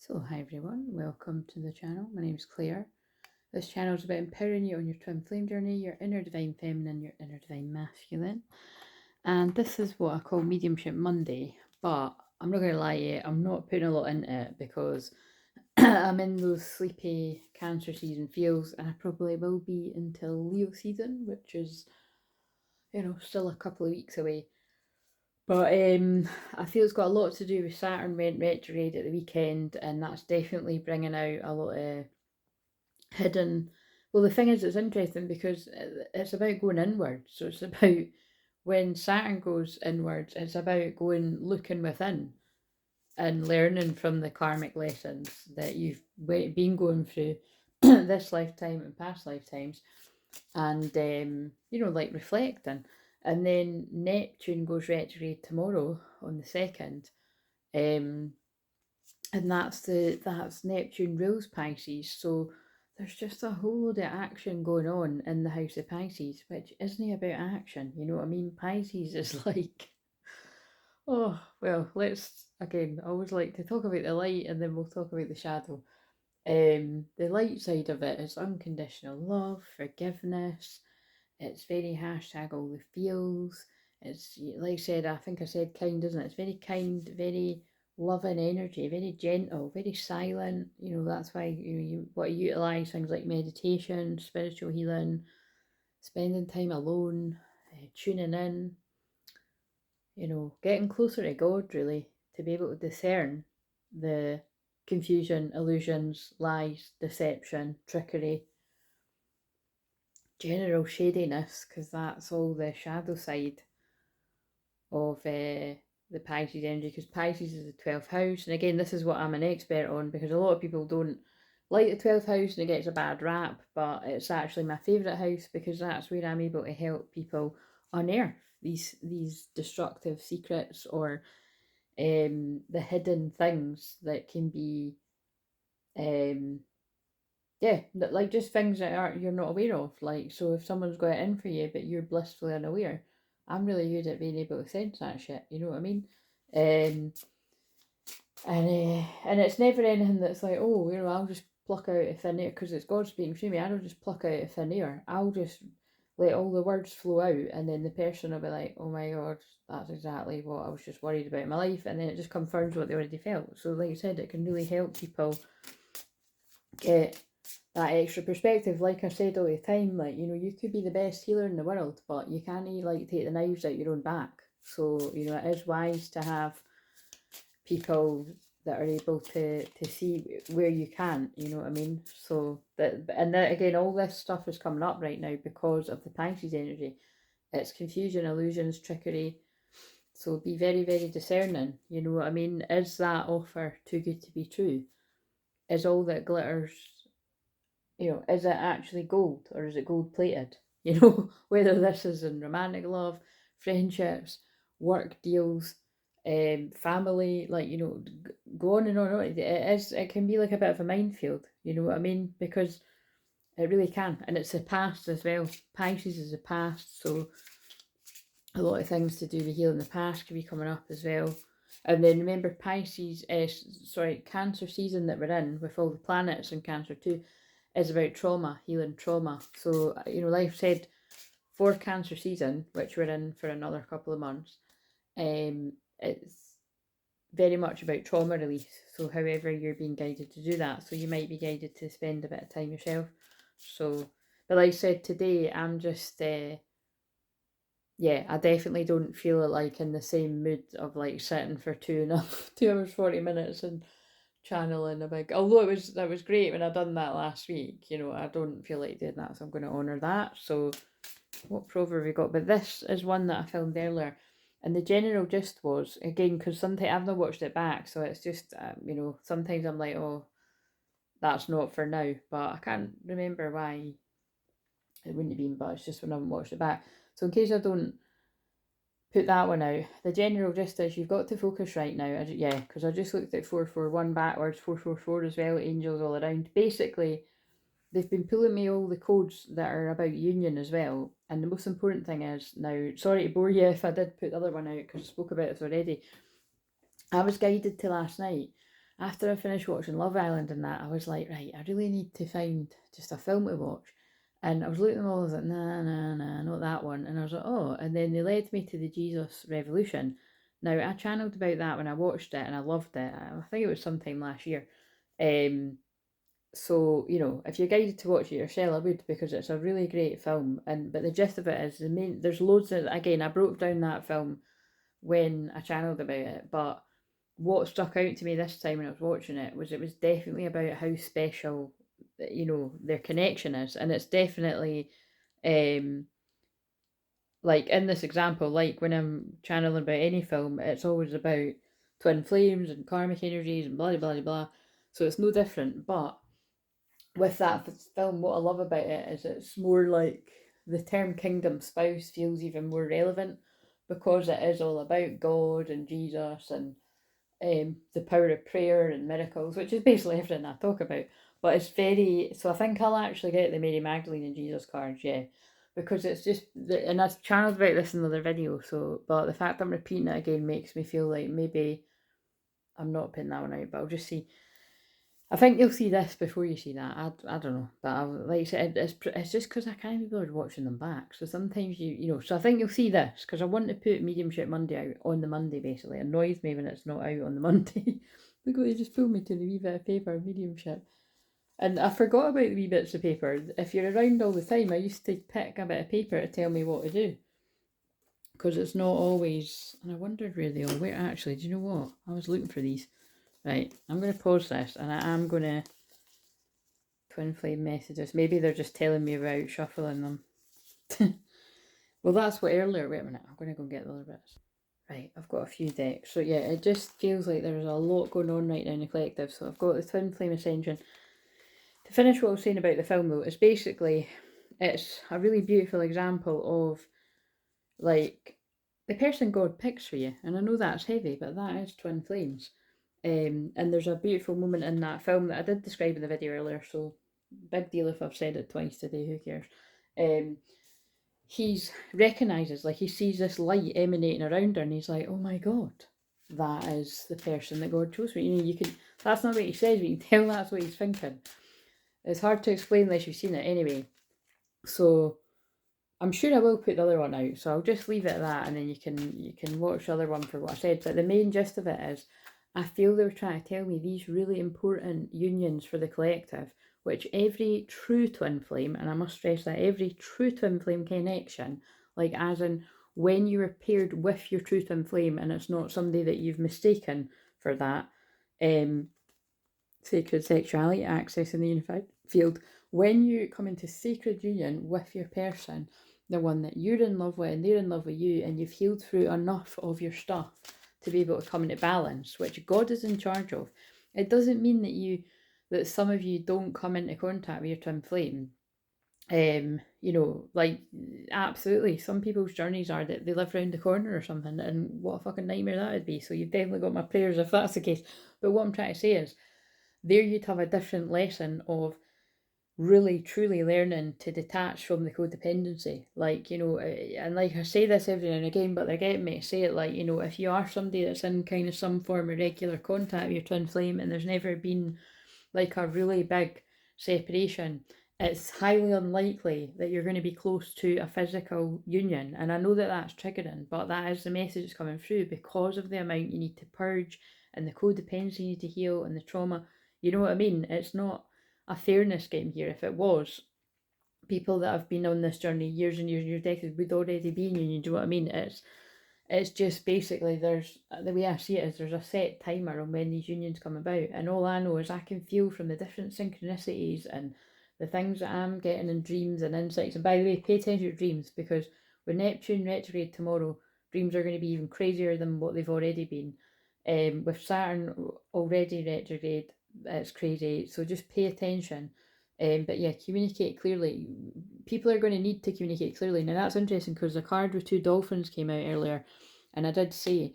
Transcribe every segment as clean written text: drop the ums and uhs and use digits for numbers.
So hi everyone, welcome to the channel. My name is Claire. This channel is about empowering you on your twin flame journey, your inner divine feminine, your inner divine masculine. And this is what I call Mediumship Monday, but I'm not going to lie to you, I'm not putting a lot into it because I'm in those sleepy Cancer season feels, and I probably will be until Leo season, which is, still a couple of weeks away. But I feel it's got a lot to do with Saturn went retrograde at the weekend, and that's definitely bringing out a lot of hidden. Well, the thing is, it's interesting because it's about going inwards. So it's about when Saturn goes inwards, it's about going looking within and learning from the karmic lessons that you've been going through this lifetime and past lifetimes, and like reflecting. And then Neptune goes retrograde tomorrow on the 2nd, and that's Neptune rules Pisces. So there's just a whole load of action going on in the house of Pisces, which isn't about action. You know what I mean? Pisces is like, oh well. Let's again. I always like to talk about the light, and then we'll talk about the shadow. The light side of it is unconditional love, forgiveness. It's very hashtag all the feels. It's like I said, I think I said kind, isn't it? It's very kind, very loving energy, very gentle, very silent. That's why you want to utilize things like meditation, spiritual healing, spending time alone, tuning in. Getting closer to God, really, to be able to discern the confusion, illusions, lies, deception, trickery, general shadiness, because that's all the shadow side of the Pisces energy, because Pisces is the 12th house. And again, this is what I'm an expert on, because a lot of people don't like the 12th house and it gets a bad rap, but it's actually my favourite house because that's where I'm able to help people unearth these destructive secrets, or the hidden things that can be like just things that you're not aware of. Like, so if someone's got it in for you but you're blissfully unaware, I'm really good at being able to sense that shit. You know what I mean? Um, and it's never anything that's like, oh, I'll just pluck out a thin air because it's God speaking through me. I don't just pluck out a thin air. I'll just let all the words flow out, and then the person will be like, oh my God, that's exactly what I was just worried about in my life, and then it just confirms what they already felt. So like I said, it can really help people get that extra perspective. Like I said all the time, like, you could be the best healer in the world, but you can't like take the knives out your own back. So, it is wise to have people that are able to see where you can't, you know what I mean? So and that again, all this stuff is coming up right now because of the Pisces energy. It's confusion, illusions, trickery. So be very, very discerning, you know what I mean? Is that offer too good to be true? Is all that glitters, is it actually gold or is it gold plated? Whether this is in romantic love, friendships, work deals, family, like, go on and on. It can be like a bit of a minefield, you know what I mean? Because it really can. And it's the past as well. Pisces is the past, so a lot of things to do with healing the past can be coming up as well. And then remember, Pisces, Cancer season that we're in with all the planets in Cancer too, is about trauma, healing trauma. So, like I said, for Cancer season, which we're in for another couple of months, it's very much about trauma release. So, however you're being guided to do that, so you might be guided to spend a bit of time yourself. So, but like I said, today I'm just I definitely don't feel like in the same mood of like sitting for 2 hours 40 minutes and channeling a big. Although that was great when I done that last week. I don't feel like doing that, so I'm going to honour that. So, what proverb have we got? But this is one that I filmed earlier, and the general gist was, again, because sometimes I've not watched it back, so it's just sometimes I'm like, oh, that's not for now, but I can't remember why it wouldn't have been, but it's just when I haven't watched it back. So in case I don't put that one out, the general gist is you've got to focus right now. Because I just looked at 441 backwards, 444 as well, angels all around. Basically, they've been pulling me all the codes that are about union as well. And the most important thing is, now, sorry to bore you if I did put the other one out because I spoke about this already. I was guided to last night, after I finished watching Love Island and that, I was like, right, I really need to find just a film to watch. And I was looking at them all, I was like, nah, not that one. And I was like, oh, and then they led me to the Jesus Revolution. Now, I channeled about that when I watched it and I loved it. I think it was sometime last year. So, you know, if you're guided to watch it yourself, I would, because it's a really great film. But the gist of it is, there's loads of, again, I broke down that film when I channeled about it, but what stuck out to me this time when I was watching it was definitely about how special, you know, their connection is. And it's definitely, like in this example, like when I'm channeling about any film, it's always about twin flames and karmic energies and blah, blah, blah, blah. So it's no different. But with that film, what I love about it is it's more like the term kingdom spouse feels even more relevant, because it is all about God and Jesus and the power of prayer and miracles, which is basically everything I talk about. But it's very, so I think I'll actually get the Mary Magdalene and Jesus cards, yeah, because it's just, and I've channeled about this in another video. So, but the fact I'm repeating it again makes me feel like maybe I'm not putting that one out, but I'll just see. I think you'll see this before you see that. I don't know, but like I said, it's just because I can't be bothered watching them back. So sometimes you know. So I think you'll see this, because I want to put Mediumship Monday out on the Monday. Basically, it annoys me when it's not out on the Monday because they just pull me to the wee bit of paper Mediumship, and I forgot about the wee bits of paper. If you're around all the time, I used to pick a bit of paper to tell me what to do, because it's not always. And I wondered where they all were. Actually, do you know what? I was looking for these. Right, I'm going to pause this, and I am going to twin flame messages. Maybe they're just telling me about shuffling them. Well, that's what earlier. Wait a minute, I'm going to go and get the other bits. Right, I've got a few decks. So yeah, it just feels like there's a lot going on right now in the collective. So I've got the twin flame ascension. To finish what I was saying about the film though, it's basically, it's a really beautiful example of like the person God picks for you. And I know that's heavy, but that is twin flames. And there's a beautiful moment in that film that I did describe in the video earlier, so big deal if I've said it twice today, who cares? He's recognises, like he sees this light emanating around her, and he's like, oh my God, that is the person that God chose for you. You can, that's not what he says, but you can tell that's what he's thinking. It's hard to explain unless you've seen it anyway. So I'm sure I will put the other one out, so I'll just leave it at that, and then you can watch the other one for what I said. But the main gist of it is, I feel they were trying to tell me these really important unions for the collective, which every true twin flame, and I must stress that every true twin flame connection, like as in when you are paired with your true twin flame, and it's not somebody that you've mistaken for that, sacred sexuality, access in the unified field, when you come into sacred union with your person, the one that you're in love with and they're in love with you, and you've healed through enough of your stuff to be able to come into balance, which God is in charge of. It doesn't mean that some of you don't come into contact with your twin flame. You know, like absolutely, some people's journeys are that they live round the corner or something, and what a fucking nightmare that would be. So you've definitely got my prayers if that's the case. But what I'm trying to say is, there you'd have a different lesson of really truly learning to detach from the codependency. Like, you know, and like I say this every now and again, but they're getting me to say it, like, you know, if you are somebody that's in kind of some form of regular contact with your twin flame and there's never been like a really big separation, it's highly unlikely that you're going to be close to a physical union. And I know that that's triggering, but that is the message that's coming through, because of the amount you need to purge and the codependency you need to heal and the trauma. You know what I mean? It's not a fairness game here. If it was, people that have been on this journey years and years and years, decades, would already be in union. Do you know what I mean? It's just basically, there's, the way I see it is, there's a set timer on when these unions come about, and all I know is I can feel from the different synchronicities and the things that I'm getting in dreams and insights. And by the way, pay attention to dreams, because with Neptune retrograde tomorrow, dreams are going to be even crazier than what they've already been. With Saturn already retrograde, it's crazy, so just pay attention. But yeah, communicate clearly. People are going to need to communicate clearly. Now that's interesting, because the card with two dolphins came out earlier, and I did say,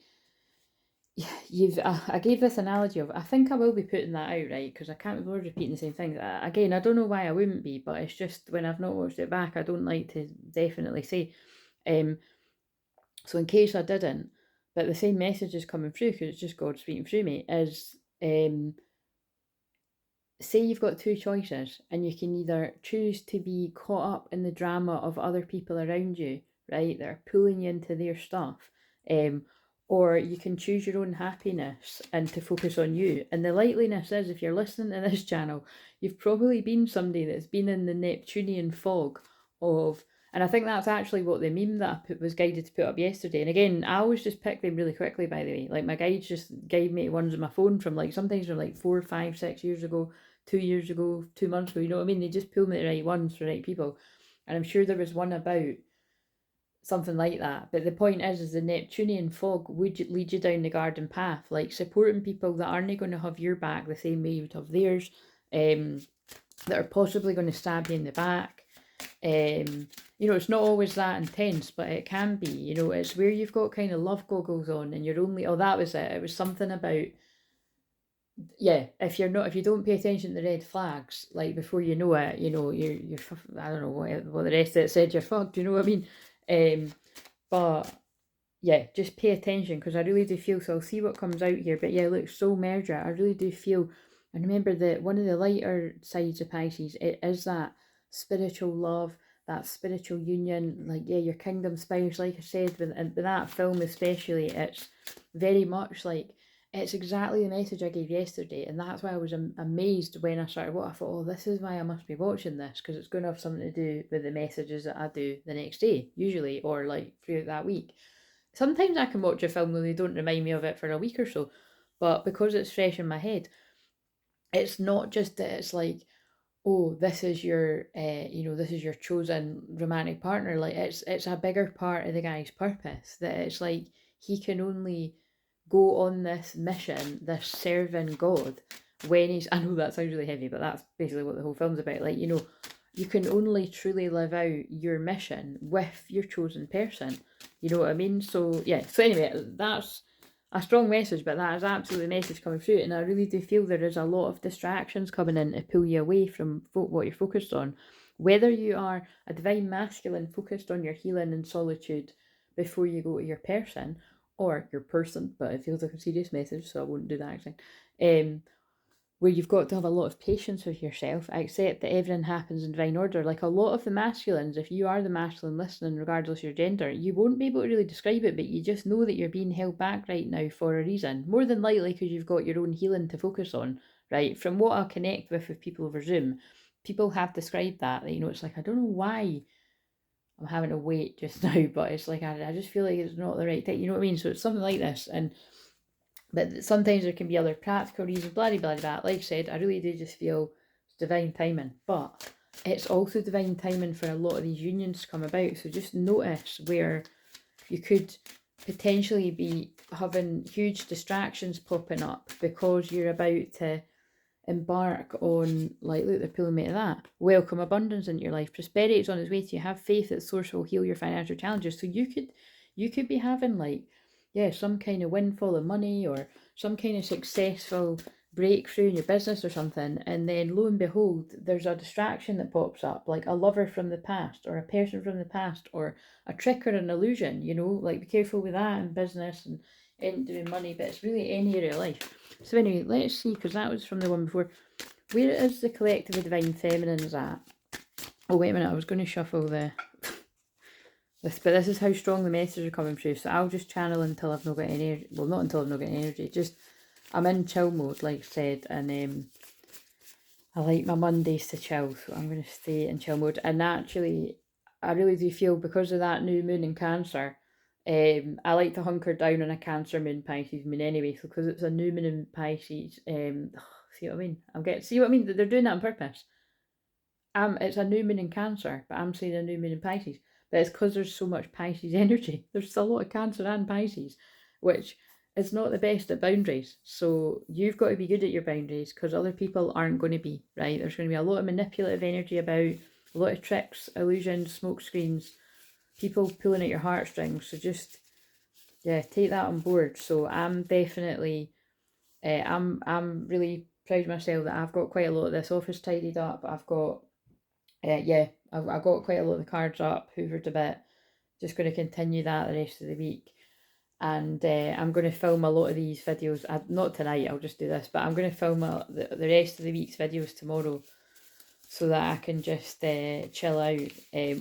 I gave this analogy of, I think I will be putting that out, right, because I can't be bothered repeating the same things. Again, I don't know why I wouldn't be, but it's just when I've not watched it back, I don't like to definitely say. So in case I didn't, but the same message is coming through, because it's just God speaking through me, is say you've got two choices and you can either choose to be caught up in the drama of other people around you, right, that are pulling you into their stuff, or you can choose your own happiness and to focus on you. And the likeliness is, if you're listening to this channel, you've probably been somebody that's been in the Neptunian fog of, and I think that's actually what the meme that I was guided to put up yesterday. And again, I always just pick them really quickly, by the way. Like, my guides just guide me to ones on my phone from, like, sometimes from like 4, 5, 6 years ago, 2 years ago, 2 months ago, you know what I mean? They just pull me the right ones for the right people. And I'm sure there was one about something like that. But the point is the Neptunian fog would lead you down the garden path, like supporting people that aren't going to have your back the same way you would have theirs, that are possibly going to stab you in the back. You know, it's not always that intense, but it can be. You know, it's where you've got kind of love goggles on and you're only, oh, that was it. It was something about, yeah, if you don't pay attention to the red flags, like before you know it, you know, you're I don't know what the rest of it said, you're fucked, you know what I mean? But yeah, just pay attention, because I really do feel, so I'll see what comes out here. But yeah, look, soul merger, I really do feel, and remember that one of the lighter sides of Pisces, it is that spiritual love, that spiritual union, like, yeah, your kingdom spouse, like I said, with that film especially, it's very much like, it's exactly the message I gave yesterday, and that's why I was amazed when I started what I thought, oh, this is why I must be watching this, because it's going to have something to do with the messages that I do the next day, usually, or like throughout that week. Sometimes I can watch a film when they don't remind me of it for a week or so, but because it's fresh in my head, it's not just that it's like, oh, this is your, you know, this is your chosen romantic partner. Like, it's a bigger part of the guy's purpose, that it's like he can only go on this mission, this serving God, when he's, I know that sounds really heavy, but that's basically what the whole film's about. Like, you know, you can only truly live out your mission with your chosen person. You know what I mean? So yeah, so anyway, that's a strong message, but that is absolutely the message coming through. And I really do feel there is a lot of distractions coming in to pull you away from what you're focused on. Whether you are a divine masculine focused on your healing and solitude before you go to your person, or your person, but it feels like a serious message, so I won't do that accent. Where you've got to have a lot of patience with yourself, accept that everything happens in divine order. Like, a lot of the masculines, if you are the masculine listening, regardless of your gender, you won't be able to really describe it, but you just know that you're being held back right now for a reason. More than likely because you've got your own healing to focus on, right? From what I connect with people over Zoom, people have described that, you know, it's like, I don't know why I'm having to wait just now, but it's like, I just feel like it's not the right time, you know what I mean? So it's something like this, but sometimes there can be other practical reasons, blah, blah, blah. Like I said, I really do just feel it's divine timing. But it's also divine timing for a lot of these unions to come about. So just notice where you could potentially be having huge distractions popping up because you're about to embark on, like, look, they're pulling me to that. Welcome abundance into your life. Prosperity is on its way to you. Have faith that source will heal your financial challenges. So you could be having, like, yeah, some kind of windfall of money or some kind of successful breakthrough in your business or something, and then lo and behold, there's a distraction that pops up, like a lover from the past or a person from the past or a trick or an illusion, you know, like, be careful with that in business and in doing money, but it's really any area of life. So anyway, let's see, because that was from the one before. Where is the collective of divine feminines at? Oh, wait a minute, I was going to shuffle this, but this is how strong the messages are coming through, so I'll just channel until I've not got any, well, not until I've not got any energy, just, I'm in chill mode, like I said, and I like my Mondays to chill, so I'm going to stay in chill mode. And actually, I really do feel, because of that new moon in Cancer, I like to hunker down on a Cancer moon, Pisces moon anyway, so because it's a new moon in Pisces, see what I mean? See what I mean? They're doing that on purpose. It's a new moon in Cancer, but I'm saying a new moon in Pisces. But it's because there's so much Pisces energy. There's a lot of Cancer and Pisces, which is not the best at boundaries. So you've got to be good at your boundaries, because other people aren't going to be, right? There's going to be a lot of manipulative energy about, a lot of tricks, illusions, smoke screens, people pulling at your heartstrings. So just, yeah, take that on board. So I'm definitely, I'm really proud of myself that I've got quite a lot of this office tidied up. I've got, yeah, I've got quite a lot of the cards up, hoovered a bit. Just going to continue that the rest of the week. and I'm going to film a lot of these videos, not tonight, I'll just do this, but I'm going to film the rest of the week's videos tomorrow, so that I can just chill out,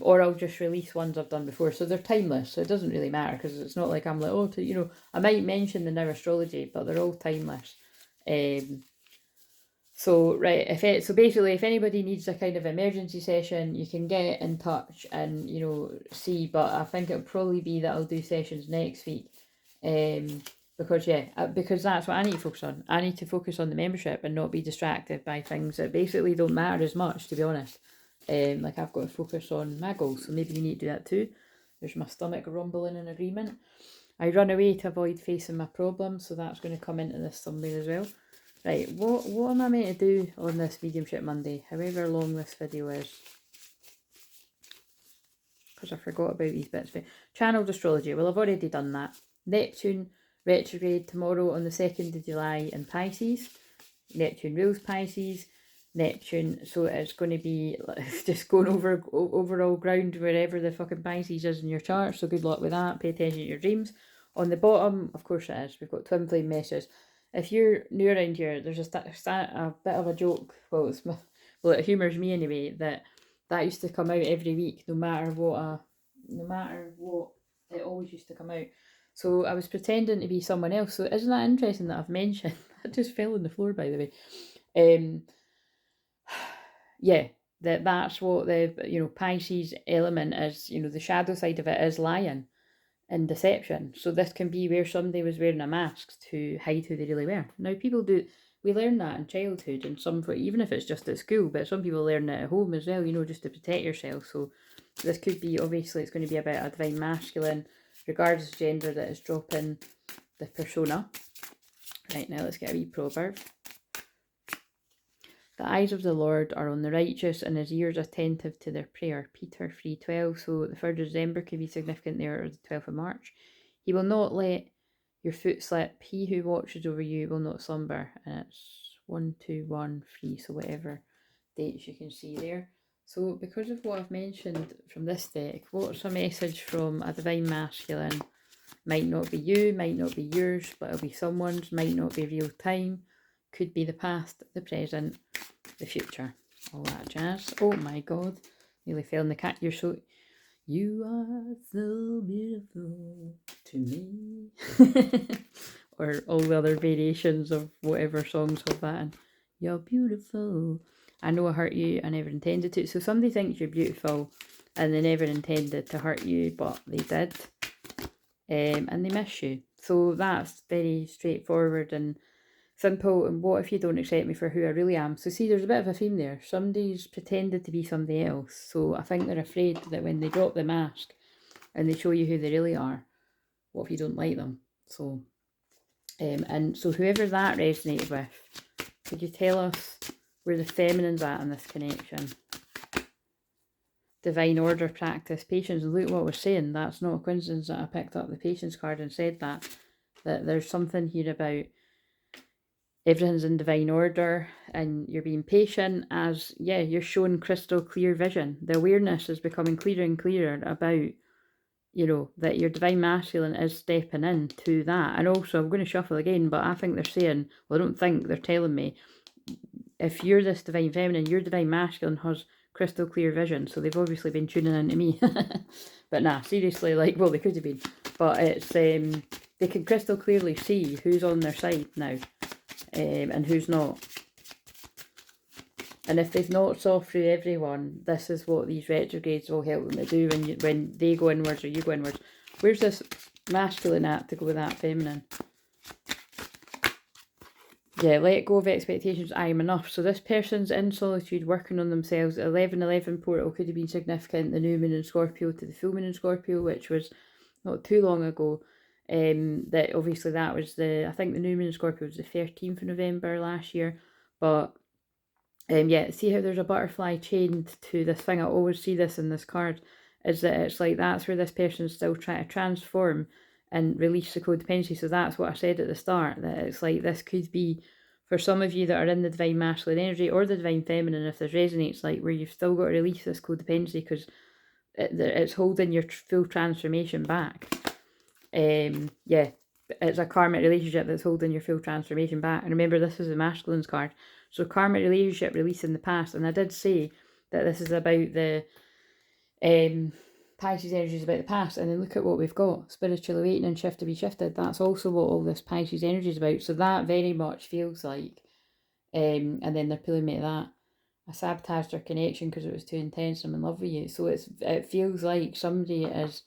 or I'll just release ones I've done before, so they're timeless, so it doesn't really matter, because it's not like I'm like, oh, you know, I might mention the Now Astrology, but they're all timeless. So right, so basically, if anybody needs a kind of emergency session, you can get in touch and, you know, see. But I think it'll probably be that I'll do sessions next week, because that's what I need to focus on. I need to focus on the membership and not be distracted by things that basically don't matter as much, to be honest. Like I've got to focus on my goals, so maybe you need to do that too. There's my stomach rumbling in agreement. I run away to avoid facing my problems, so that's going to come into this thumbnail as well. Right, what am I meant to do on this Mediumship Monday, however long this video is? Because I forgot about these bits. Channeled astrology, well, I've already done that. Neptune retrograde tomorrow on the 2nd of July in Pisces. Neptune rules Pisces. Neptune, so it's going to be just going over all ground wherever the fucking Pisces is in your chart, so good luck with that. Pay attention to your dreams. On the bottom, of course it is, we've got twin flame messages. If you're new around here, there's a bit of a joke, well, it humours me anyway, that used to come out every week, no matter what, it always used to come out. So I was pretending to be someone else, so isn't that interesting that I've mentioned, that just fell on the floor, by the way. Yeah, that's what the, you know, Pisces element is, you know, the shadow side of it is lying and deception. So this can be where somebody was wearing a mask to hide who they really were. Now we learn that in childhood, and even if it's just at school, but some people learn it at home as well, you know, just to protect yourself. So this could be, obviously it's going to be about a divine masculine, regardless of gender, that is dropping the persona. Right, now let's get a wee proverb. The eyes of the Lord are on the righteous, and his ears attentive to their prayer. Peter 3:12. So the 3rd of December could be significant there, or the 12th of March. He will not let your foot slip. He who watches over you will not slumber. And it's 1213. So whatever dates you can see there. So because of what I've mentioned from this deck, what's a message from a divine masculine? Might not be you, might not be yours, but it'll be someone's. Might not be real time. Could be the past, the present, the future, all that jazz. Oh my god, nearly fell in the cat. You are so beautiful to me. Or all the other variations of whatever songs have that. And you're beautiful. I know I hurt you, I never intended to. So somebody thinks you're beautiful and they never intended to hurt you, but they did. And they miss you. So that's very straightforward and simple. And what if you don't accept me for who I really am? So see, there's a bit of a theme there. Somebody's pretended to be somebody else. So I think they're afraid that when they drop the mask and they show you who they really are, what if you don't like them? So, and so whoever that resonated with, could you tell us where the feminine's at in this connection? Divine order, practice, patience. And look what we're saying. That's not a coincidence that I picked up the patience card and said that there's something here about everything's in divine order and you're being patient, as you're showing crystal clear vision. The awareness is becoming clearer and clearer about, you know, that your divine masculine is stepping into that. And also, I'm going to shuffle again, but I think they're saying, well, I don't think, they're telling me, if you're this divine feminine, your divine masculine has crystal clear vision. So they've obviously been tuning into me. But nah, seriously, like, well, they could have been, but it's they can crystal clearly see who's on their side now. And who's not. And if they've not saw through everyone, this is what these retrogrades will help them to do when they go inwards or you go inwards. Where's this masculine at to go with that feminine? Yeah, let go of expectations. I am enough. So this person's in solitude, working on themselves. 11/11 portal could have been significant. The new moon in Scorpio to the full moon in Scorpio, which was not too long ago. That obviously that was I think the new moon in Scorpio was the 13th of November last year, but see how there's a butterfly chained to this thing. I always see this in this card, is that it's like that's where this person's still trying to transform and release the codependency. So that's what I said at the start, that it's like this could be for some of you that are in the divine masculine energy or the divine feminine, if this resonates, like where you've still got to release this codependency because it's holding your full transformation back. Yeah, it's a karmic relationship that's holding your full transformation back. And remember, this is the masculine's card. So karmic relationship release in the past. And I did say that this is about the Pisces energy is about the past. And then look at what we've got. Spiritual awakening, shift to be shifted. That's also what all this Pisces energy is about. So that very much feels like, and then they're pulling me to that. I sabotaged our connection because it was too intense. I'm in love with you. So it feels like somebody is,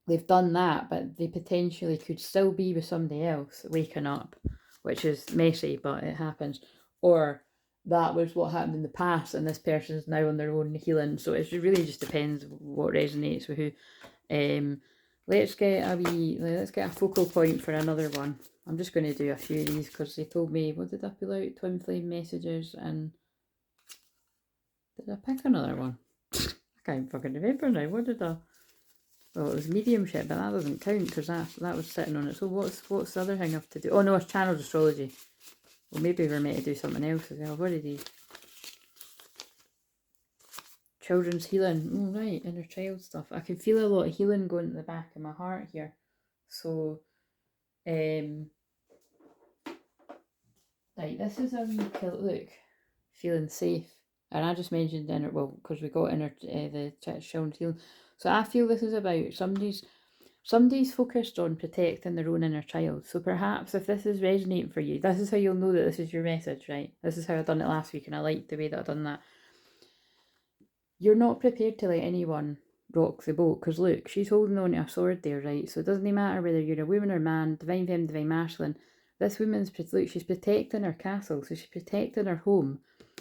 they've done that, but they potentially could still be with somebody else waking up, which is messy, but it happens. Or that was what happened in the past and this person's now on their own healing. So it really just depends what resonates with who. Let's get a focal point for another one. I'm just going to do a few of these because they told me, what did I pull out? Twin flame messages, and did I pick another one? I can't fucking remember now. What did I? Well, it was mediumship, but that doesn't count because that was sitting on it. So what's the other thing I have to do? Oh no, it's channeled astrology. Well, maybe we're meant to do something else as well. What are these? Children's healing. Oh right, inner child stuff. I can feel a lot of healing going to the back of my heart here. So, like this is a wee look, feeling safe. And I just mentioned inner, well, because we got inner the children's healing. So I feel this is about somebody's focused on protecting their own inner child. So perhaps if this is resonating for you, this is how you'll know that this is your message, right? This is how I done it last week, and I liked the way that I done that. You're not prepared to let anyone rock the boat, because look, she's holding on to a sword there, right? So it doesn't matter whether you're a woman or man, divine femme, divine masculine. This woman's, look, she's protecting her castle, so she's protecting her home,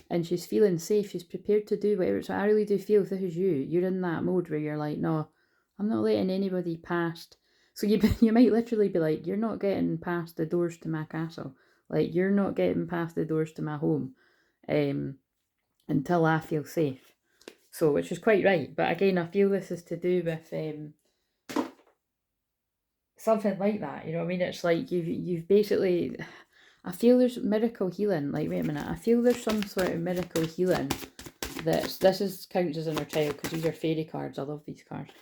and she's feeling safe. She's prepared to do whatever. So I really do feel if this is you, you're in that mode where you're like, no, I'm not letting anybody past. So you might literally be like, you're not getting past the doors to my castle. Like, you're not getting past the doors to my home until I feel safe. So, which is quite right. But again, I feel this is to do with something like that. You know what I mean? It's like you've basically, I feel there's miracle healing. Like, wait a minute, I feel there's some sort of miracle healing. This is counts as inner child because these are fairy cards. I love these cards.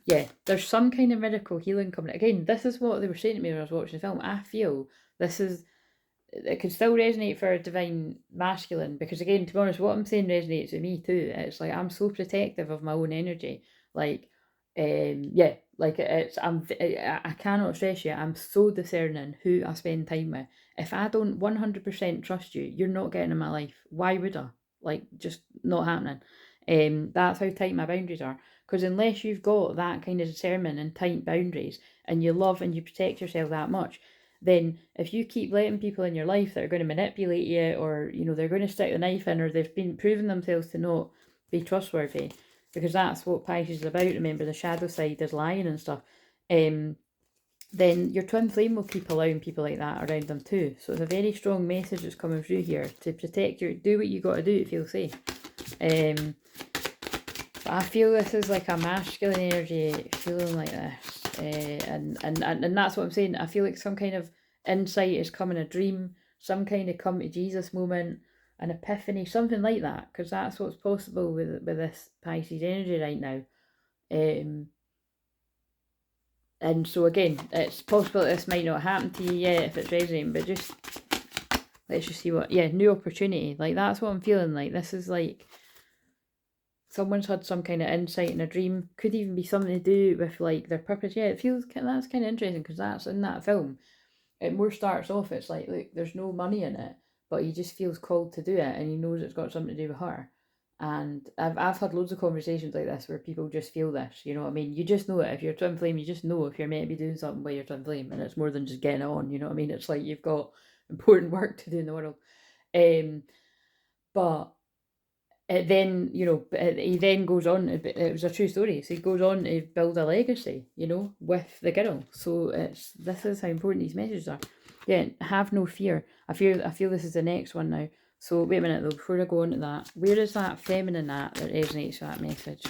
Yeah, there's some kind of miracle healing coming. Again, this is what they were saying to me when I was watching the film. I feel this is, it could still resonate for a divine masculine, because again, to be honest, what I'm saying resonates with me too. It's like I'm so protective of my own energy. Like, yeah, like I cannot stress you. I'm so discerning who I spend time with. If I don't 100% trust you, you're not getting in my life. Why would I? Like, just not happening. That's how tight my boundaries are. Because unless you've got that kind of discernment and tight boundaries, and you love and you protect yourself that much, then if you keep letting people in your life that are going to manipulate you, or they're going to stick the knife in, or they've been proven themselves to not be trustworthy, because that's what Pisces is about. Remember, the shadow side is lying and stuff. Then your twin flame will keep allowing people like that around them too. So it's a very strong message that's coming through here to protect you. Do what you got to do to feel safe. But I feel this is like a masculine energy feeling like this, and that's what I'm saying. I feel like some kind of insight is coming, a dream, some kind of come to Jesus moment, an epiphany, something like that, because that's what's possible with this Pisces energy right now. And so again, it's possible that this might not happen to you yet if it's resonating, but just let's just see what, new opportunity. Like, that's what I'm feeling like. This is like someone's had some kind of insight in a dream. Could even be something to do with like their purpose. Yeah, it feels that's kind of interesting, because that's in that film. It more starts off, it's like, look, there's no money in it, but he just feels called to do it, and he knows it's got something to do with her. And I've had loads of conversations like this where people just feel this, you know what I mean? You just know it. If you're twin flame, you just know if you're meant to be doing something by your twin flame, and it's more than just getting on, you know what I mean? It's like you've got important work to do in the world. But then, he then goes on, it was a true story, so he goes on to build a legacy, with the girl. So this is how important these messages are. Yeah, have no fear. I feel this is the next one now. So wait a minute though, before I go on to that, where is that feminine that resonates with that message?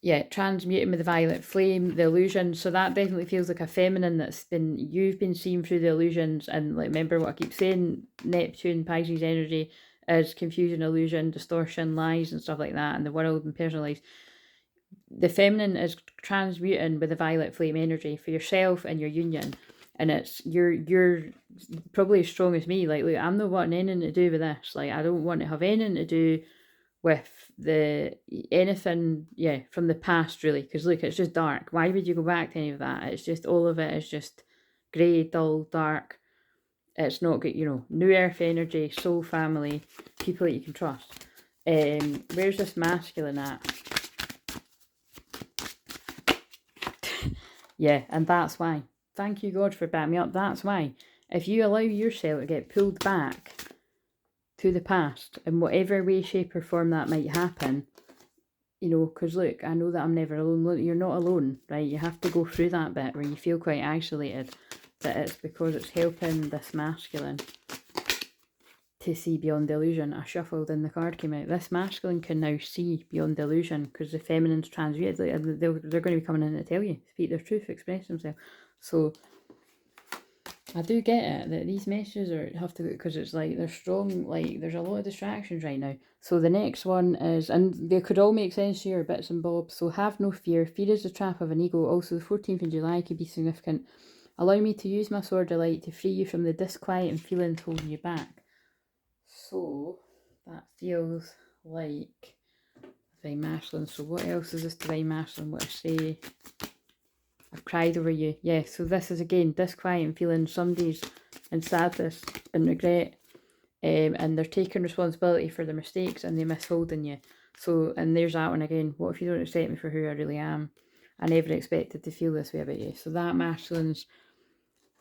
Yeah, transmuting with the violet flame, the illusion. So that definitely feels like a feminine you've been seeing through the illusions. And like, remember what I keep saying, Neptune, Pisces energy is confusion, illusion, distortion, lies and stuff like that, and the world and personal lives. the feminine is transmuting with the violet flame energy for yourself and your union, and it's you're probably as strong as me. Like, look, I'm not wanting anything to do with this. Like, I don't want to have anything to do with anything from the past, really, because look, it's just dark. Why would you go back to any of that? It's just, all of it is just grey, dull, dark. It's not good, new earth energy, soul family, people that you can trust. Where's this masculine at? Yeah, and that's why. Thank you, God, for backing me up. That's why. If you allow yourself to get pulled back to the past, in whatever way, shape, or form that might happen, because look, I know that I'm never alone. Look, you're not alone, right? You have to go through that bit where you feel quite isolated, but it's because it's helping this masculine to see beyond delusion. I shuffled and the card came out. This masculine can now see beyond delusion because the feminine's transmuted. They're going to be coming in to tell you, speak their truth, express themselves. So I do get it that these messages have to, because it's like they're strong, like there's a lot of distractions right now. So the next one is, and they could all make sense here, bits and bobs. So have no fear. Fear is the trap of an ego. Also, the 14th of July could be significant. Allow me to use my sword of light to free you from the disquiet and feelings holding you back. So that feels like divine masculine. So what else is this divine masculine? What I say? I've cried over you. Yeah, so this is again disquiet and feeling somebody's in sadness and regret, and they're taking responsibility for their mistakes and they misholding you. So, and there's that one again. What if you don't accept me for who I really am? I never expected to feel this way about you. So that masculine's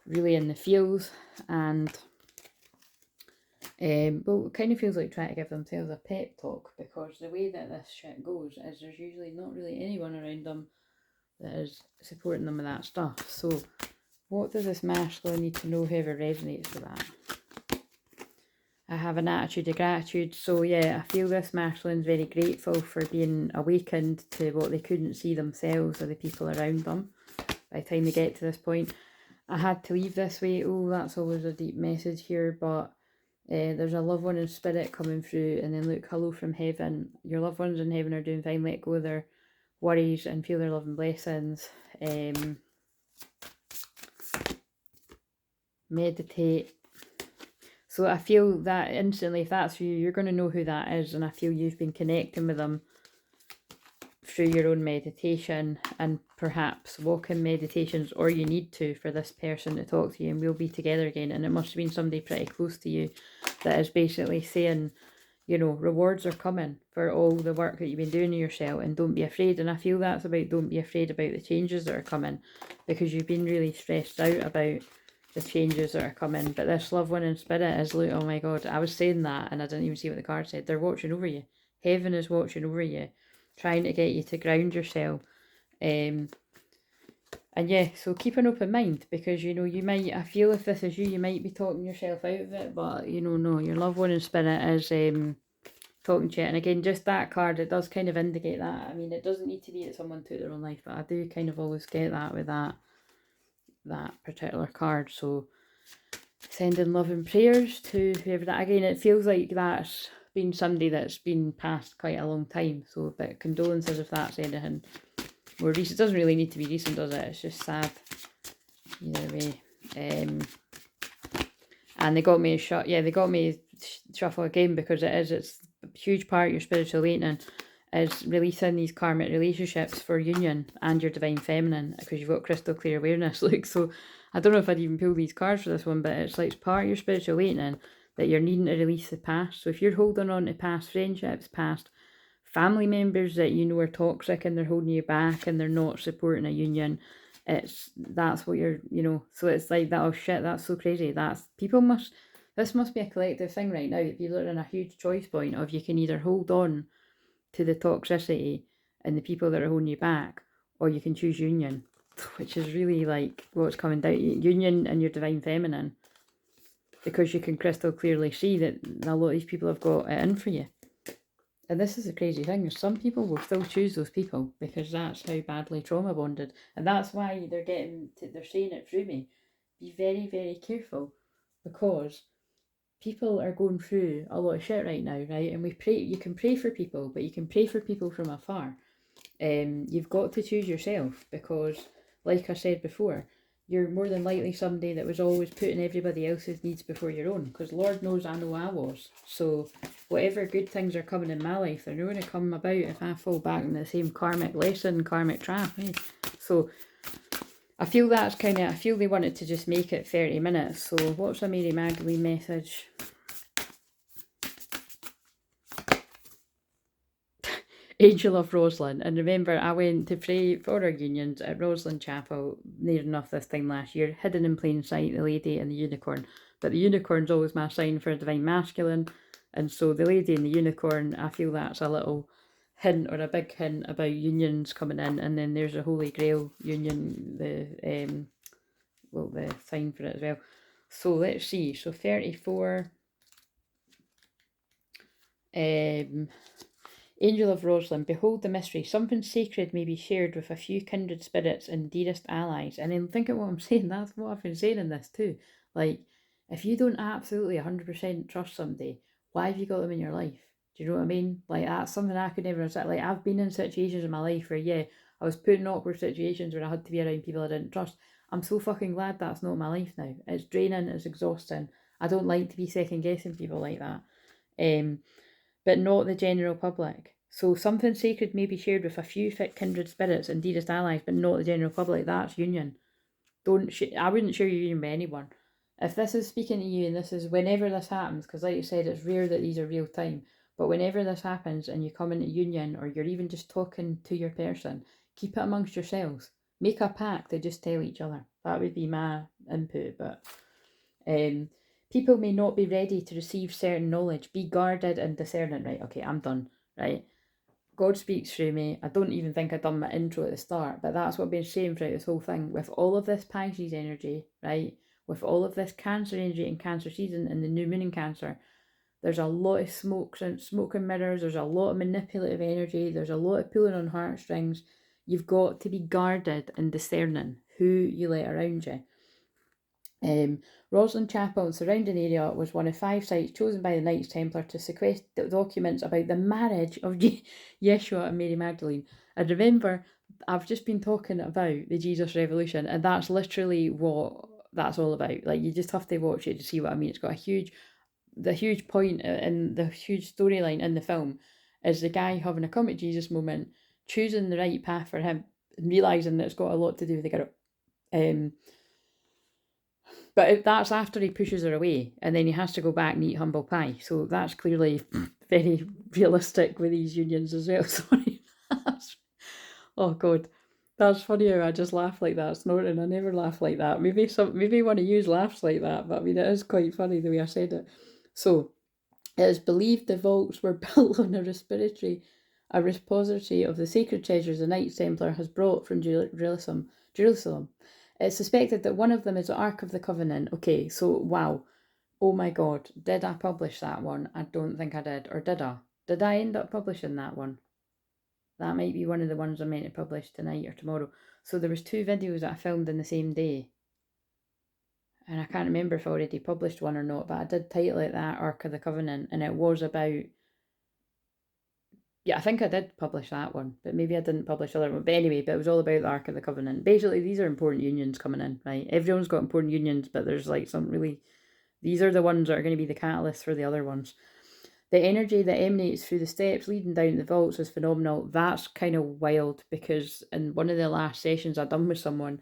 really in the feels, and well, it kind of feels like trying to give themselves a pep talk, because the way that this shit goes is there's usually not really anyone around them that is supporting them with that stuff. So what does this masculine need to know, whoever resonates with that? I have an attitude of gratitude. So yeah, I feel this masculine's very grateful for being awakened to what they couldn't see themselves or the people around them by the time they get to this point. I had to leave this way. Oh, that's always a deep message here, but there's a loved one in spirit coming through, and then look, hello from heaven. Your loved ones in heaven are doing fine. Let go of their worries and feel their love and blessings. Meditate. So I feel that instantly, if that's you, you're going to know who that is, and I feel you've been connecting with them through your own meditation and perhaps walking meditations, or you need to, for this person to talk to you, and we'll be together again. And it must have been somebody pretty close to you that is basically saying, rewards are coming for all the work that you've been doing in yourself, and don't be afraid. And I feel that's about, don't be afraid about the changes that are coming, because you've been really stressed out about the changes that are coming. But this loved one in spirit is like, oh my God, I was saying that and I didn't even see what the card said. They're watching over you. Heaven is watching over you, trying to get you to ground yourself. And yeah, so keep an open mind, because you might, I feel if this is you might be talking yourself out of it, but no, your loved one in spirit is talking to you. And again, just that card, it does kind of indicate that. I mean, it doesn't need to be that someone took their own life, but I do kind of always get that with that particular card. So sending love and prayers to whoever that, again, it feels like that's been somebody that's been passed quite a long time. So, but condolences if that's anything more recent. It doesn't really need to be recent, does it? It's just sad either way. And they got me shuffle again, because it's a huge part of your spiritual awakening is releasing these karmic relationships for union and your divine feminine, because you've got crystal clear awareness. So I don't know if I'd even pull these cards for this one, but it's like it's part of your spiritual awakening that you're needing to release the past. So if you're holding on to past friendships, past family members that are toxic and they're holding you back and they're not supporting a union, that's what you're, so it's like that. Oh shit, that's so crazy. This must be a collective thing right now. People are in a huge choice point of, you can either hold on to the toxicity and the people that are holding you back, or you can choose union, which is really like what's coming down, union and your divine feminine, because you can crystal clearly see that a lot of these people have got it in for you. And this is a crazy thing, is some people will still choose those people because that's how badly trauma bonded, and that's why they're saying it through me. Be very, very careful, because people are going through a lot of shit right now, right? And you can pray for people, but you can pray for people from afar. You've got to choose yourself, because, like I said before, you're more than likely somebody that was always putting everybody else's needs before your own, because Lord knows I know I was. So whatever good things are coming in my life, they're not going to come about if I fall back in the same karmic lesson, karmic trap. So I feel that's kind of, I feel they wanted to just make it 30 minutes. So what's a Mary Magdalene message? Angel of Roslyn. And remember, I went to pray for our unions at Roslyn Chapel near enough this time last year, hidden in plain sight, the lady and the unicorn. But the unicorn's always my sign for divine masculine, and so the lady and the unicorn, I feel that's a little hint, or a big hint, about unions coming in. And then there's a Holy Grail union, the sign for it as well. So let's see. So 34. Angel of Roslyn, behold the mystery. Something sacred may be shared with a few kindred spirits and dearest allies. And then think of what I'm saying. That's what I've been saying in this too. Like, if you don't absolutely 100% trust somebody, why have you got them in your life? Do you know what I mean? Like, that's something I could never accept. Like, I've been in situations in my life where, yeah, I was put in awkward situations where I had to be around people I didn't trust. I'm so fucking glad that's not my life now. It's draining, it's exhausting. I don't like to be second guessing people like that. But not the general public. So something sacred may be shared with a few fit kindred spirits and dearest allies, but not the general public. That's union. I wouldn't share your union with anyone. If this is speaking to you, and this is whenever this happens, because like you said, it's rare that these are real time, but whenever this happens and you come into union, or you're even just talking to your person, keep it amongst yourselves. Make a pact to just tell each other. That would be my input. But people may not be ready to receive certain knowledge. Be guarded and discerning. Right, okay, I'm done. Right? God speaks through me. I don't even think I'd done my intro at the start, but that's what I've been saying throughout this whole thing. With all of this Pisces energy, right? With all of this Cancer energy and Cancer season and the new moon in Cancer, there's a lot of smoke and mirrors. There's a lot of manipulative energy. There's a lot of pulling on heartstrings. You've got to be guarded and discerning who you let around you. Roslyn Chapel and surrounding area was one of 5 sites chosen by the Knights Templar to sequester documents about the marriage of Yeshua and Mary Magdalene. And remember, I've just been talking about the Jesus Revolution, and that's literally what that's all about. Like, you just have to watch it to see what I mean. It's got the huge point and the huge storyline in the film is the guy having a come to Jesus moment, choosing the right path for him, and realising that it's got a lot to do with the girl. But that's after he pushes her away, and then he has to go back and eat humble pie. So that's clearly very realistic with these unions as well. Sorry. Oh God, that's funny how I just laugh like that, snorting. I never laugh like that. Maybe one of you laughs like that, but I mean, it is quite funny the way I said it. So it is believed the vaults were built on a repository of the sacred treasures the Knights Templar has brought from Jerusalem. It's suspected that one of them is the Ark of the Covenant. Okay, so wow. Oh my God, did I publish that one? I don't think I did. Or did I? Did I end up publishing that one? That might be one of the ones I'm meant to publish tonight or tomorrow. So there was 2 videos that I filmed in the same day. And I can't remember if I already published one or not, but I did title it that, Ark of the Covenant, and it was about... Yeah, I think I did publish that one, but maybe I didn't publish the other one. But anyway, it was all about the Ark of the Covenant. Basically, these are important unions coming in, right? Everyone's got important unions, but there's like some really... These are the ones that are going to be the catalysts for the other ones. The energy that emanates through the steps leading down the vaults is phenomenal. That's kind of wild, because in one of the last sessions I'd done with someone,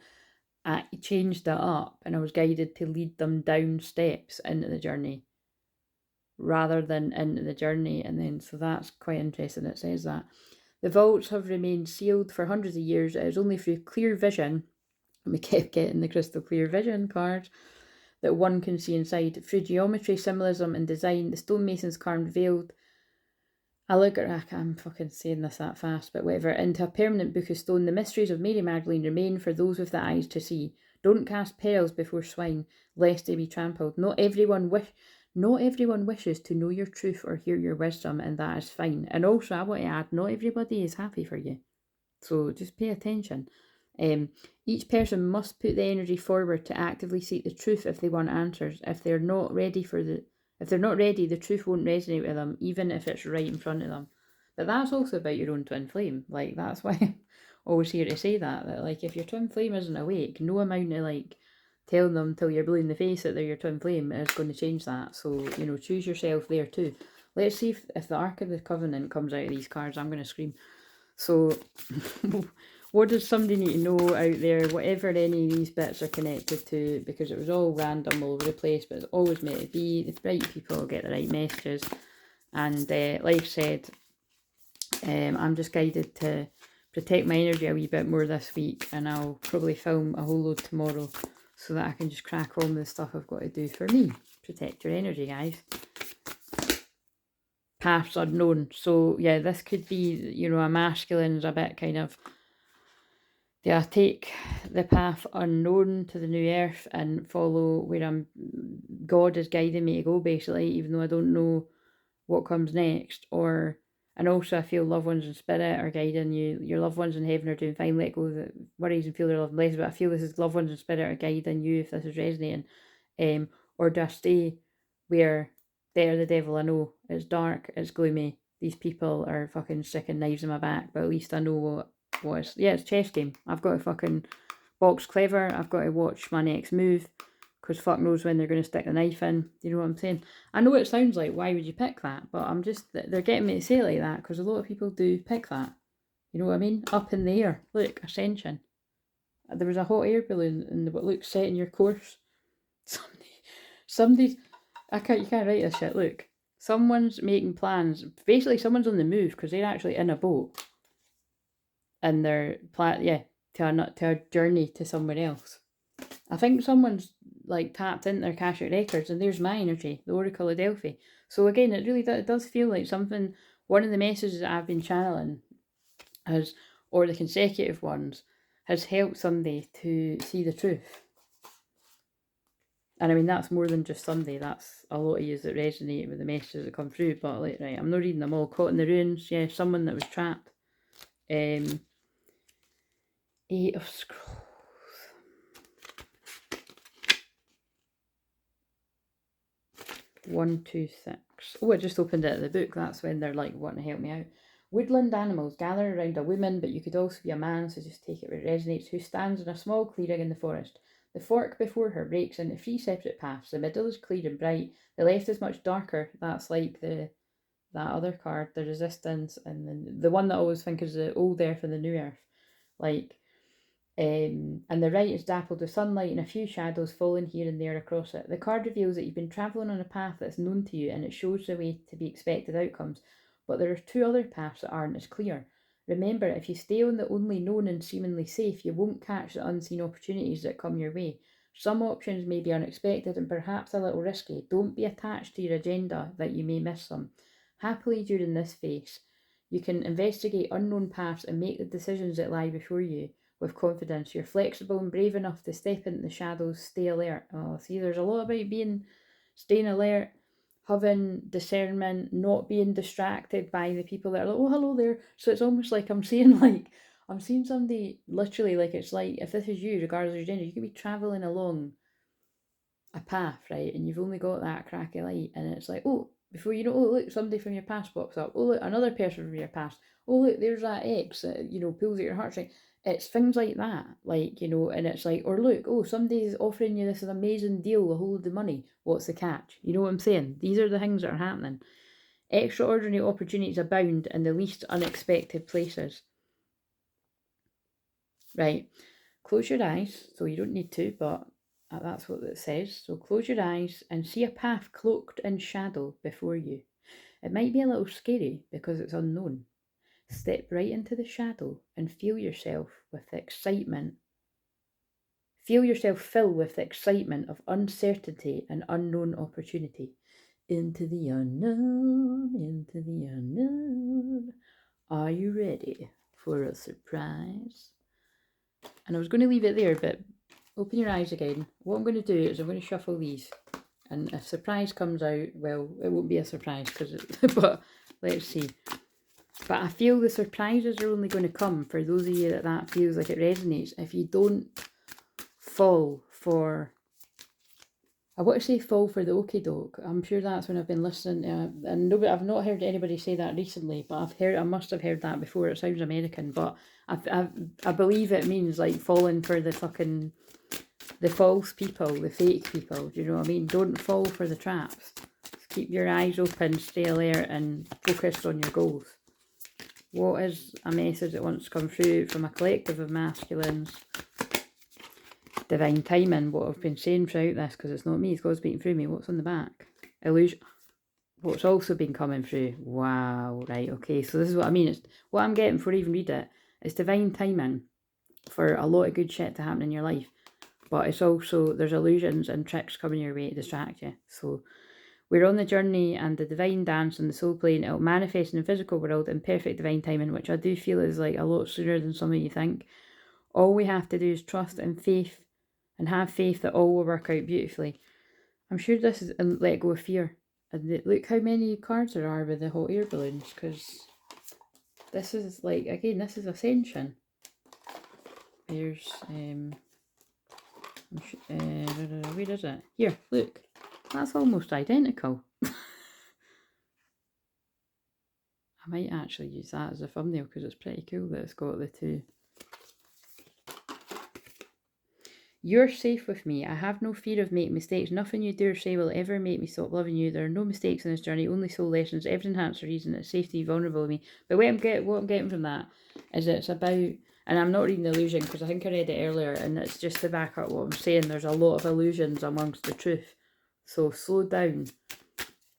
I changed it up and I was guided to lead them down steps into the journey rather than into the journey. And then, so that's quite interesting. It says that the vaults have remained sealed for hundreds of years. It is only through clear vision, and we kept getting the crystal clear vision card, that one can see inside. Through geometry, symbolism and design, the stonemasons carved veiled... I'm fucking saying this that fast, but whatever. Into a permanent book of stone, the mysteries of Mary Magdalene remain for those with the eyes to see. Don't cast pearls before swine, lest they be trampled. Not everyone wishes to know your truth or hear your wisdom, and that is fine. And also, I want to add, not everybody is happy for you. So just pay attention. Each person must put the energy forward to actively seek the truth if they want answers. If they're not ready, the truth won't resonate with them, even if it's right in front of them. But that's also about your own twin flame. Like, that's why I'm always here to say that like, if your twin flame isn't awake, no amount of like telling them till you're blue in the face that they're your twin flame is going to change that. So, you know, choose yourself there too. Let's see if the Ark of the Covenant comes out of these cards. I'm going to scream. So, what does somebody need to know out there, whatever any of these bits are connected to, because it was all random all over the place, but it's always meant to be. The right people get the right messages. And like I said, I'm just guided to protect my energy a wee bit more this week, and I'll probably film a whole load tomorrow so that I can just crack on with the stuff I've got to do for me. Protect your energy, guys. Paths unknown. So yeah, this could be, you know, a masculine's a bit kind of, yeah, take the path unknown to the new earth and follow where God is guiding me to go, basically, even though I don't know what comes next. Or, and also I feel loved ones in spirit are guiding you. Your loved ones in heaven are doing fine. Let go of the worries and feel their love and blessings. But I feel this is loved ones in spirit are guiding you, if this is resonating. Or do I stay where they're the devil? I know it's dark, it's gloomy, these people are fucking sticking knives in my back, but at least I know what was. Yeah, it's a chess game. I've got to fucking box clever. I've got to watch my next move, because fuck knows when they're going to stick the knife in. You know what I'm saying? I know it sounds like, why would you pick that? But I'm just, they're getting me to say it like that because a lot of people do pick that. You know what I mean? Up in the air. Look, ascension. There was a hot air balloon in the, what looks set in your course. Somebody's, you can't write this shit. Look, someone's making plans. Basically, someone's on the move because they're actually in a boat. And they're to a journey to somewhere else. I think someone's like tapped into their Akashic records, and there's my energy, the Oracle of Delphi. So again, it really does feel like something. One of the messages that I've been channeling has, or the consecutive ones, has helped somebody to see the truth. And I mean, that's more than just somebody. That's a lot of you that resonate with the messages that come through. But like, right, I'm not reading them all. Caught in the ruins. Yeah, someone that was trapped. 8 of Scrolls. 1, 2, 6. Oh, I just opened it at the book. That's when they're like wanting to help me out. Woodland animals gather around a woman, but you could also be a man, so just take it where it resonates, who stands in a small clearing in the forest. The fork before her breaks into 3 separate paths. The middle is clear and bright. The left is much darker. That's like that other card, the resistance, and then the one that I always think is the old earth and the new earth. Like, and the right is dappled with sunlight and a few shadows falling here and there across it. The card reveals that you've been travelling on a path that's known to you, and it shows the way to be expected outcomes. But there are 2 other paths that aren't as clear. Remember, if you stay on the only known and seemingly safe, you won't catch the unseen opportunities that come your way. Some options may be unexpected and perhaps a little risky. Don't be attached to your agenda that you may miss them. Happily, during this phase, you can investigate unknown paths and make the decisions that lie before you with confidence. You're flexible and brave enough to step into the shadows, stay alert. Oh, see, there's a lot about staying alert, having discernment, not being distracted by the people that are like, oh, hello there. So it's almost like I'm seeing somebody literally, like, it's like, if this is you, regardless of your gender, you could be travelling along a path, right? And you've only got that cracky light, and it's like, oh, before you know, oh, look, somebody from your past pops up. Oh, look, another person from your past. Oh, look, there's that ex that, you know, pulls at your heartstring. It's things like that, like, you know, and it's like, or look, oh, somebody's offering you this amazing deal, a whole load of money. What's the catch? You know what I'm saying? These are the things that are happening. Extraordinary opportunities abound in the least unexpected places. Right. Close your eyes, so you don't need to, but that's what it says. So close your eyes and see a path cloaked in shadow before you. It might be a little scary because it's unknown. Step right into the shadow and feel yourself with excitement. Feel yourself filled with the excitement of uncertainty and unknown opportunity. Into the unknown, into the unknown. Are you ready for a surprise? And I was going to leave it there, but open your eyes again. What I'm going to do is I'm going to shuffle these. And if surprise comes out, well, it won't be a surprise, but let's see. But I feel the surprises are only going to come for those of you that feels like it resonates. If you don't fall for I want to say fall for the okie doke. I'm sure that's when I've been listening to, and nobody, I've not heard anybody say that recently, but I must have heard that before. It sounds American, but I believe it means like falling for the fucking, the false people, the fake people. Do you know what I mean? Don't fall for the traps. Just keep your eyes open, stay alert, and focus on your goals. What is a message that wants to come through from a collective of masculines? Divine timing, what I've been saying throughout this, because it's not me, it's God speaking through me. What's on the back? Illusion. What's also been coming through? Wow, right, okay, so this is what I mean. It's what I'm getting before I even read it. It's divine timing for a lot of good shit to happen in your life, but it's also, there's illusions and tricks coming your way to distract you. So we're on the journey and the divine dance and the soul plane. It'll manifest in the physical world in perfect divine timing, which I do feel is like a lot sooner than some of you think. All we have to do is trust and faith, and have faith that all will work out beautifully. I'm sure this is, and let go of fear. And look how many cards there are with the hot air balloons, because this is like, again, this is Ascension. There's, where is it? Here, look. That's almost identical. I might actually use that as a thumbnail because it's pretty cool that it's got the two. You're safe with me. I have no fear of making mistakes. Nothing you do or say will ever make me stop loving you. There are no mistakes in this journey, only soul lessons. Everything has a reason. It's safe to be vulnerable with me. But what I'm getting from that is it's about, and I'm not reading the illusion because I think I read it earlier, and it's just to back up what I'm saying. There's a lot of illusions amongst the truth. So slow down.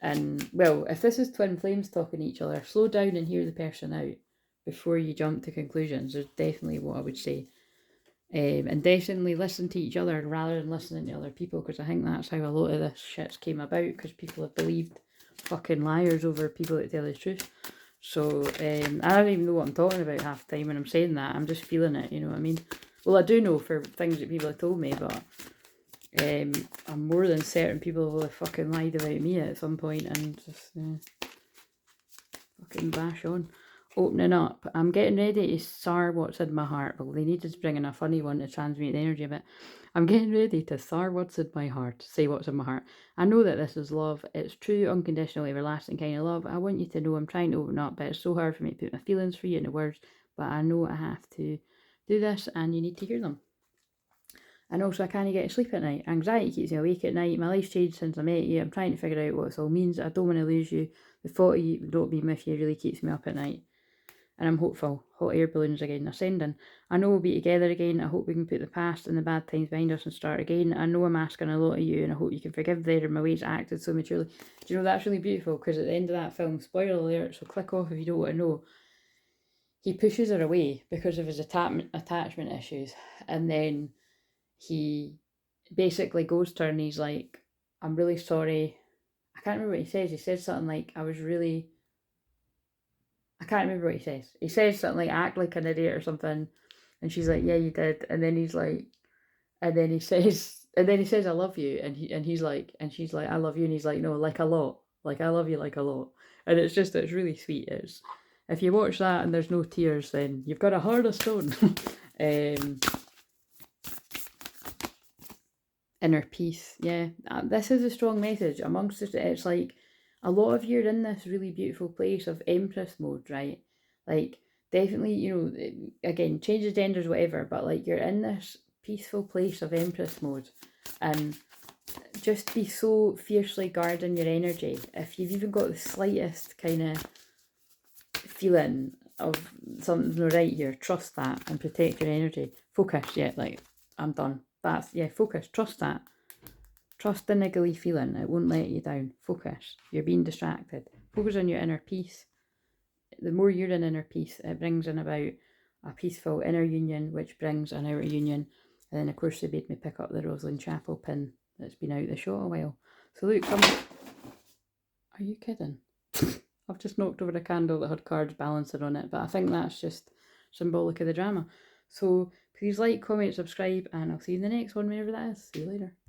And, well, if this is twin flames talking to each other, slow down and hear the person out before you jump to conclusions. Is definitely what I would say. And definitely listen to each other rather than listening to other people, because I think that's how a lot of this shit's came about, because people have believed fucking liars over people that tell the truth. So I don't even know what I'm talking about half the time when I'm saying that. I'm just feeling it, you know what I mean? Well, I do know for things that people have told me, but I'm more than certain people will have fucking lied about me at some point, and just fucking bash on. Opening up. I'm getting ready to soar what's in my heart. Well, they needed to bring in a funny one to transmute the energy a bit. I'm getting ready to soar what's in my heart. Say what's in my heart. I know that this is love. It's true, unconditional, everlasting kind of love. I want you to know I'm trying to open up, but it's so hard for me to put my feelings for you into words. But I know I have to do this, and you need to hear them. And also, I can't get to sleep at night. Anxiety keeps me awake at night. My life's changed since I met you. I'm trying to figure out what it all means. I don't want to lose you. The thought of you not being with you really keeps me up at night. And I'm hopeful. Hot air balloons again, ascending. I know we'll be together again. I hope we can put the past and the bad times behind us and start again. I know I'm asking a lot of you, and I hope you can forgive there in my ways I acted so maturely. Do you know, that's really beautiful, because at the end of that film, spoiler alert, so click off if you don't want to know, he pushes her away because of his attachment issues. And then he basically goes to her and he's like, I'm really sorry. I can't remember what he says. He says something like, I can't remember what he says. He says something like, act like an idiot or something. And she's like, yeah, you did. And then he's like, and then he says, I love you. And he's like, and she's like, I love you. And he's like, no, like a lot. Like, I love you like a lot. And it's really sweet. It's, if you watch that and there's no tears, then you've got a heart of stone. Inner peace. Yeah, this is a strong message amongst it. It's like, a lot of you are in this really beautiful place of Empress mode, right? Like, definitely, you know, again, change the genders, whatever, but like, you're in this peaceful place of Empress mode, and just be so fiercely guarding your energy. If you've even got the slightest kind of feeling of something's not right here, trust that and protect your energy. Focus, yeah, like, I'm done. That's, yeah, focus, trust that. Trust the niggly feeling, it won't let you down. Focus, you're being distracted. Focus on your inner peace. The more you're in inner peace, it brings in about a peaceful inner union, which brings an outer union. And then, of course, they made me pick up the Rosalind Chapel pin that's been out the shot a while. So look, are you kidding? I've just knocked over a candle that had cards balancing on it, but I think that's just symbolic of the drama. So please like, comment, subscribe, and I'll see you in the next one, whenever that is. See you later.